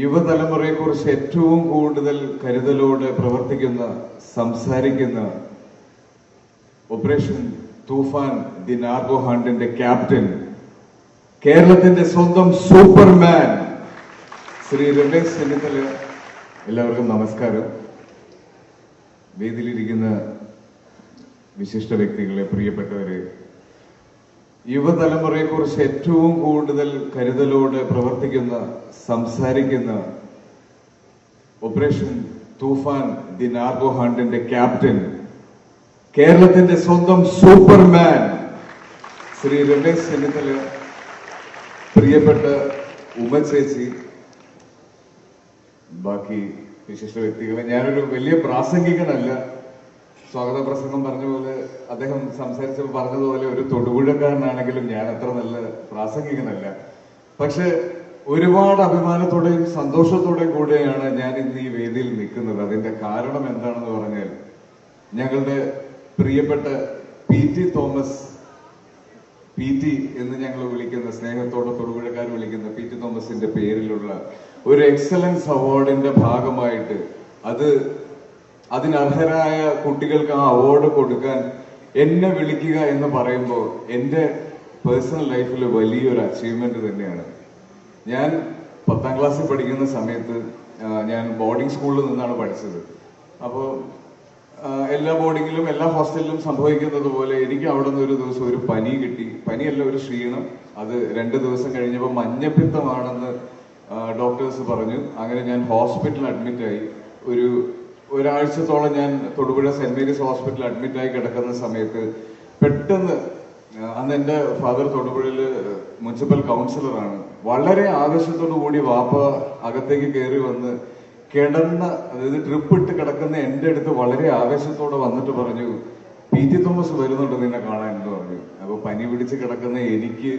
യുവതലമുറയെക്കുറിച്ച് ഏറ്റവും കൂടുതൽ കരുതലോടെ പ്രവർത്തിക്കുന്ന, സംസാരിക്കുന്ന ഓപ്പറേഷൻ തൂഫാൻ ദി നാർക്കോ ഹണ്ടിന്റെ ക്യാപ്റ്റൻ, കേരളത്തിന്റെ സ്വന്തം സൂപ്പർമാൻ ശ്രീ രമേശ് ചെന്നിത്തല. എല്ലാവർക്കും നമസ്കാരം. വേദിയിലിരിക്കുന്ന വിശിഷ്ട വ്യക്തികളെ, പ്രിയപ്പെട്ടവരെ, യുവതലമുറയെക്കുറിച്ച് ഏറ്റവും കൂടുതൽ കരുതലോടെ പ്രവർത്തിക്കുന്ന, സംസാരിക്കുന്ന ഓപ്പറേഷൻ തൂഫാൻ ദി നാർക്കോ ഹണ്ടിന്റെ ക്യാപ്റ്റൻ, കേരളത്തിന്റെ സ്വന്തം സൂപ്പർമാൻ ശ്രീ രമേശ് ചെന്നിത്തല, പ്രിയപ്പെട്ട ഉമ്മ ചേച്ചി, ബാക്കി വിശിഷ്ട വ്യക്തികളെ. ഞാനൊരു വലിയ പ്രാസംഗികനല്ല. സ്വാഗത പ്രസംഗം പറഞ്ഞ പോലെ, അദ്ദേഹം സംസാരിച്ചപ്പോൾ പറഞ്ഞതുപോലെ ഒരു തൊടുപുഴക്കാരനാണെങ്കിലും ഞാൻ അത്ര നല്ല പ്രാസംഗികനല്ല. പക്ഷെ ഒരുപാട് അഭിമാനത്തോടെയും സന്തോഷത്തോടെയും കൂടെയാണ് ഞാൻ ഇന്ന് ഈ വേദിയിൽ നിൽക്കുന്നത്. അതിന്റെ കാരണം എന്താണെന്ന് പറഞ്ഞാൽ, ഞങ്ങളുടെ പ്രിയപ്പെട്ട PT തോമസ്, PT എന്ന് ഞങ്ങൾ വിളിക്കുന്ന, സ്നേഹത്തോടെ തൊടുപുഴക്കാർ വിളിക്കുന്ന PT തോമസിന്റെ പേരിലുള്ള ഒരു എക്സലൻസ് അവാർഡിന്റെ ഭാഗമായിട്ട് അതിനർഹരായ കുട്ടികൾക്ക് ആ അവാർഡ് കൊടുക്കാൻ എന്നെ വിളിക്കുക എന്ന് പറയുമ്പോൾ എന്റെ പേഴ്സണൽ ലൈഫിൽ വലിയൊരു അച്ചീവ്മെന്റ് തന്നെയാണ്. ഞാൻ 10ാം ക്ലാസ്സിൽ പഠിക്കുന്ന സമയത്ത് ഞാൻ ബോർഡിംഗ് സ്കൂളിൽ നിന്നാണ് പഠിച്ചത്. അപ്പോൾ എല്ലാ ബോർഡിങ്ങിലും എല്ലാ ഹോസ്റ്റലിലും സംഭവിക്കുന്നത് പോലെ എനിക്ക് അവിടെ നിന്ന് ഒരു ദിവസം ഒരു പനി കിട്ടി. പനിയല്ല, ഒരു ക്ഷീണം. അത് 2 ദിവസം കഴിഞ്ഞപ്പോൾ മഞ്ഞപ്പിത്തമാണെന്ന് ഡോക്ടേഴ്സ് പറഞ്ഞു. അങ്ങനെ ഞാൻ ഹോസ്പിറ്റലിൽ അഡ്മിറ്റായി. ഒരാഴ്ചത്തോളം ഞാൻ തൊടുപുഴ സെന്റ് മേരീസ് ഹോസ്പിറ്റലിൽ അഡ്മിറ്റായി കിടക്കുന്ന സമയത്ത് പെട്ടെന്ന്, അന്ന് എൻ്റെ ഫാദർ തൊടുപുഴയില് മുനിസിപ്പൽ കൗൺസിലറാണ്, വളരെ ആവേശത്തോടു കൂടി വാപ്പ അകത്തേക്ക് കയറി വന്ന് അതായത് ട്രിപ്പ് ഇട്ട് കിടക്കുന്ന എൻ്റെ അടുത്ത് വളരെ ആവേശത്തോടെ വന്നിട്ട് പറഞ്ഞു, PT തോമസ് വരുന്നുണ്ട് നിന്നെ കാണാൻ എന്ന് പറഞ്ഞു. അപ്പൊ പനി പിടിച്ച് കിടക്കുന്ന എനിക്ക്,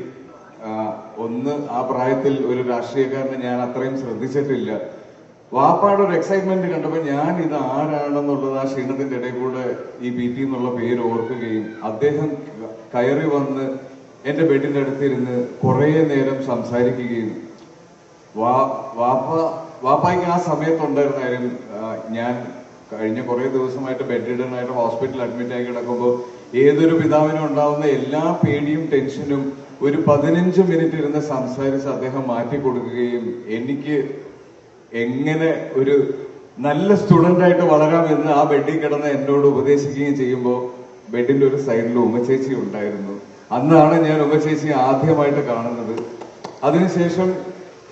ആ പ്രായത്തിൽ ഒരു രാഷ്ട്രീയക്കാരനെ ഞാൻ അത്രയും ശ്രദ്ധിച്ചിട്ടില്ല. വാപ്പാടെ ഒരു എക്സൈറ്റ്മെന്റ് കണ്ടപ്പോൾ ഞാൻ ഇത് ആരാണെന്നുള്ളത് ആ ക്ഷീണത്തിന്റെ ഇടയിൽ കൂടെ ഈ PT എന്നുള്ള പേര് ഓർക്കുകയും അദ്ദേഹം കയറി വന്ന് എന്റെ ബെഡിന്റെ അടുത്തിരുന്ന് കുറെ നേരം സംസാരിക്കുകയും, വാപ്പായ്ക്ക് ആ സമയത്തുണ്ടായിരുന്നാലും ഞാൻ കഴിഞ്ഞ കുറെ ദിവസമായിട്ട് ബെഡിഡനായിട്ട് ഹോസ്പിറ്റലിൽ അഡ്മിറ്റ് ആയി കിടക്കുമ്പോൾ ഏതൊരു പിതാവിനും ഉണ്ടാവുന്ന എല്ലാ പേടിയും ടെൻഷനും ഒരു 15 മിനിറ്റ് ഇരുന്ന് സംസാരിച്ച് അദ്ദേഹം മാറ്റി കൊടുക്കുകയും എനിക്ക് എങ്ങനെ ഒരു നല്ല സ്റ്റുഡന്റ് ആയിട്ട് വളരാമെന്ന് ആ ബെഡിൽ കിടന്ന് എന്നോട് ഉപദേശിക്കുകയും ചെയ്യുമ്പോൾ ബെഡിന്റെ ഒരു സൈഡിൽ ഉമ്മച്ചേച്ചി ഉണ്ടായിരുന്നു. അന്നാണ് ഞാൻ ഉമ്മച്ചേച്ചി ആദ്യമായിട്ട് കാണുന്നത്. അതിനുശേഷം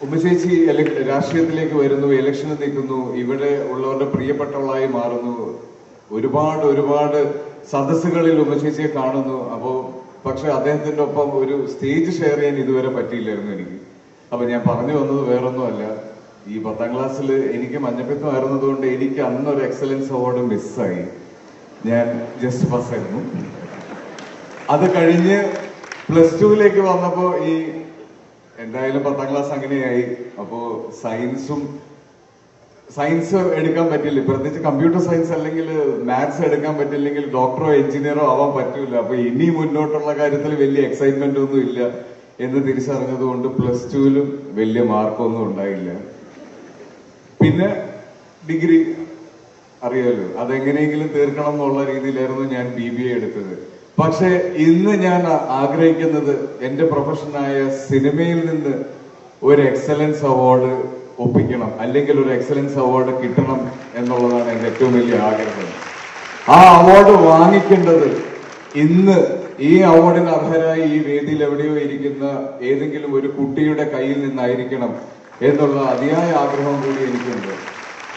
ഉമ്മച്ചേച്ചി രാഷ്ട്രീയത്തിലേക്ക് വരുന്നു, ഇലക്ഷന് നിൽക്കുന്നു, ഇവിടെ ഉള്ളവരുടെ പ്രിയപ്പെട്ടവളായി മാറുന്നു, ഒരുപാട് സദസ്സുകളിൽ ഉമ്മച്ചേച്ചിയെ കാണുന്നു. പക്ഷെ അദ്ദേഹത്തിന്റെ ഒപ്പം ഒരു സ്റ്റേജ് ഷെയർ ചെയ്യാൻ ഇതുവരെ പറ്റിയില്ലായിരുന്നു എനിക്ക്. അപ്പൊ ഞാൻ പറഞ്ഞു വന്നത് വേറൊന്നുമല്ല, ഈ 10ാം ക്ലാസ്സിൽ എനിക്ക് മഞ്ഞപ്പിത്തമായിരുന്നതുകൊണ്ട് എനിക്ക് അന്നൊരു എക്സലൻസ് അവാർഡ് മിസ്സായി. ഞാൻ ജസ്റ്റ് പാസ്സായിരുന്നു. അത് കഴിഞ്ഞ് +2ലേക്ക് വന്നപ്പോ എന്തായാലും 10ാം ക്ലാസ് അങ്ങനെയായി. അപ്പോ സയൻസ് എടുക്കാൻ പറ്റില്ല, പ്രത്യേകിച്ച് കമ്പ്യൂട്ടർ സയൻസ് അല്ലെങ്കിൽ മാത്സ് എടുക്കാൻ പറ്റില്ലെങ്കിൽ ഡോക്ടറോ എഞ്ചിനീയറോ ആവാൻ പറ്റൂല. അപ്പൊ ഇനി മുന്നോട്ടുള്ള കാര്യത്തിൽ വലിയ എക്സൈറ്റ്മെന്റ് ഒന്നും ഇല്ല എന്ന് തിരിച്ചറിഞ്ഞത് കൊണ്ട് +2ലും വലിയ മാർക്കൊന്നും ഉണ്ടായില്ല. പിന്നെ ഡിഗ്രി അറിയാലോ, അതെങ്ങനെയെങ്കിലും തീർക്കണം എന്നുള്ള രീതിയിലായിരുന്നു ഞാൻ BBA എടുത്തത്. പക്ഷെ ഇന്ന് ഞാൻ ആഗ്രഹിക്കുന്നത് എന്റെ പ്രൊഫഷനായ സിനിമയിൽ നിന്ന് ഒരു എക്സലൻസ് അവാർഡ് ഒപ്പിക്കണം, അല്ലെങ്കിൽ ഒരു എക്സലൻസ് അവാർഡ് കിട്ടണം എന്നുള്ളതാണ് എന്റെ ഏറ്റവും വലിയ ആഗ്രഹം. ആ അവാർഡ് വാങ്ങിക്കേണ്ടത് ഇന്ന് ഈ അവാർഡിന് അർഹരായി ഈ വേദിയിൽ എവിടെയോ ഇരിക്കുന്ന ഏതെങ്കിലും ഒരു കുട്ടിയുടെ കയ്യിൽ നിന്നായിരിക്കണം എന്നുള്ള അതിയായ ആഗ്രഹം കൂടി എനിക്കുണ്ട്.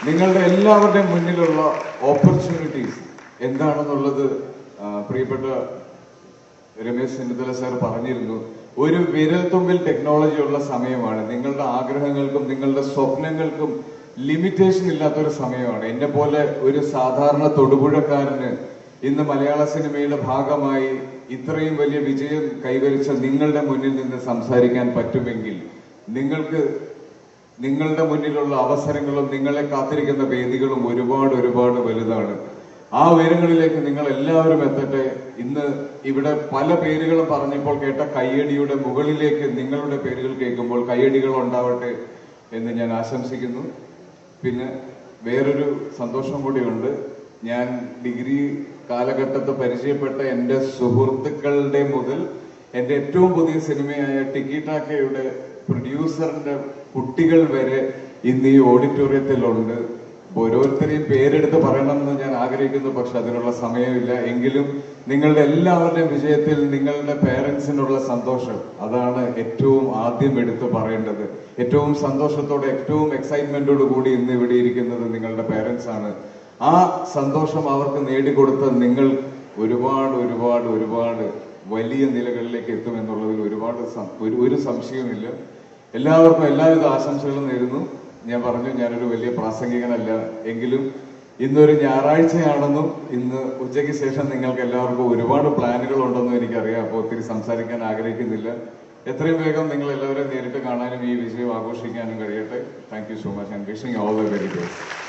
നിങ്ങളുടെ എല്ലാവരുടെയും മുന്നിലുള്ള ഓപ്പർച്യൂണിറ്റീസ് എന്താണെന്നുള്ളത് പ്രിയപ്പെട്ട രമേശ് ചെന്നിത്തല സാർ പറഞ്ഞിരുന്നു. ഒരു വിരൽത്തുമ്പിൽ ടെക്നോളജി ഉള്ള സമയമാണ്. നിങ്ങളുടെ ആഗ്രഹങ്ങൾക്കും നിങ്ങളുടെ സ്വപ്നങ്ങൾക്കും ലിമിറ്റേഷൻ ഇല്ലാത്തൊരു സമയമാണ്. എന്നെ പോലെ ഒരു സാധാരണ തൊടുപുഴക്കാരന് ഇന്ന് മലയാള സിനിമയുടെ ഭാഗമായി ഇത്രയും വലിയ വിജയം കൈവരിച്ച നിങ്ങളുടെ മുന്നിൽ നിന്ന് സംസാരിക്കാൻ പറ്റുമെങ്കിൽ നിങ്ങൾക്ക് നിങ്ങളുടെ മുന്നിലുള്ള അവസരങ്ങളും നിങ്ങളെ കാത്തിരിക്കുന്ന വേദികളും ഒരുപാട് വലുതാണ്. ആ ഉയരങ്ങളിലേക്ക് നിങ്ങൾ എല്ലാവരും എത്തട്ടെ. ഇന്ന് ഇവിടെ പല പേരുകളും പറഞ്ഞപ്പോൾ കേട്ട കയ്യടിയുടെ മുകളിലേക്ക് നിങ്ങളുടെ പേരുകൾ കേൾക്കുമ്പോൾ കയ്യടികൾ ഉണ്ടാവട്ടെ. എന്ന് ഞാൻ ആശംസിക്കുന്നു. പിന്നെ വേറൊരു സന്തോഷം കൂടിയുണ്ട്. ഞാൻ ഡിഗ്രി കാലഘട്ടത്ത് പരിചയപ്പെട്ട എൻ്റെ സുഹൃത്തുക്കളുടെ മുതൽ എൻ്റെ ഏറ്റവും പുതിയ സിനിമയായ ടിക്കി ടാക്കയുടെ പ്രൊഡ്യൂസറിന്റെ കുട്ടികൾ വരെ ഇന്ന് ഈ ഓഡിറ്റോറിയത്തിലുണ്ട്. ഓരോരുത്തരെയും പേരെടുത്ത് പറയണമെന്ന് ഞാൻ ആഗ്രഹിക്കുന്നു, പക്ഷെ അതിനുള്ള സമയമില്ല. എങ്കിലും നിങ്ങളുടെ എല്ലാവരുടെയും വിജയത്തിൽ നിങ്ങളുടെ പേരൻസിനുള്ള സന്തോഷം, അതാണ് ഏറ്റവും ആദ്യം എടുത്ത് പറയേണ്ടത്. ഏറ്റവും സന്തോഷത്തോടെ, ഏറ്റവും എക്സൈറ്റ്മെന്റോട് കൂടി ഇന്ന് ഇവിടെ ഇരിക്കുന്നത് നിങ്ങളുടെ പേരൻസ് ആണ്. ആ സന്തോഷം അവർക്ക് നേടിക്കൊടുത്ത നിങ്ങൾ ഒരുപാട് ഒരുപാട് ഒരുപാട് വലിയ നിലകളിലേക്ക് എത്തുമെന്നുള്ളതിൽ ഒരു സംശയവുമില്ല. എല്ലാവർക്കും എല്ലാവിധ ആശംസകളും നേരുന്നു. ഞാൻ പറഞ്ഞു, ഞാനൊരു വലിയ പ്രാസംഗികനല്ല, എങ്കിലും ഇന്നൊരു ഞായറാഴ്ചയാണെന്നും ഇന്ന് ഉച്ചയ്ക്ക് ശേഷം നിങ്ങൾക്ക് എല്ലാവർക്കും ഒരുപാട് പ്ലാനുകൾ ഉണ്ടെന്നും എനിക്കറിയാം. അപ്പോൾ ഒത്തിരി സംസാരിക്കാൻ ആഗ്രഹിക്കുന്നില്ല. എത്രയും വേഗം നിങ്ങൾ എല്ലാവരെയും നേരിട്ട് കാണാനും ഈ വിജയം ആഘോഷിക്കാനും കഴിയട്ടെ. Thank you so much and wishing all the very best.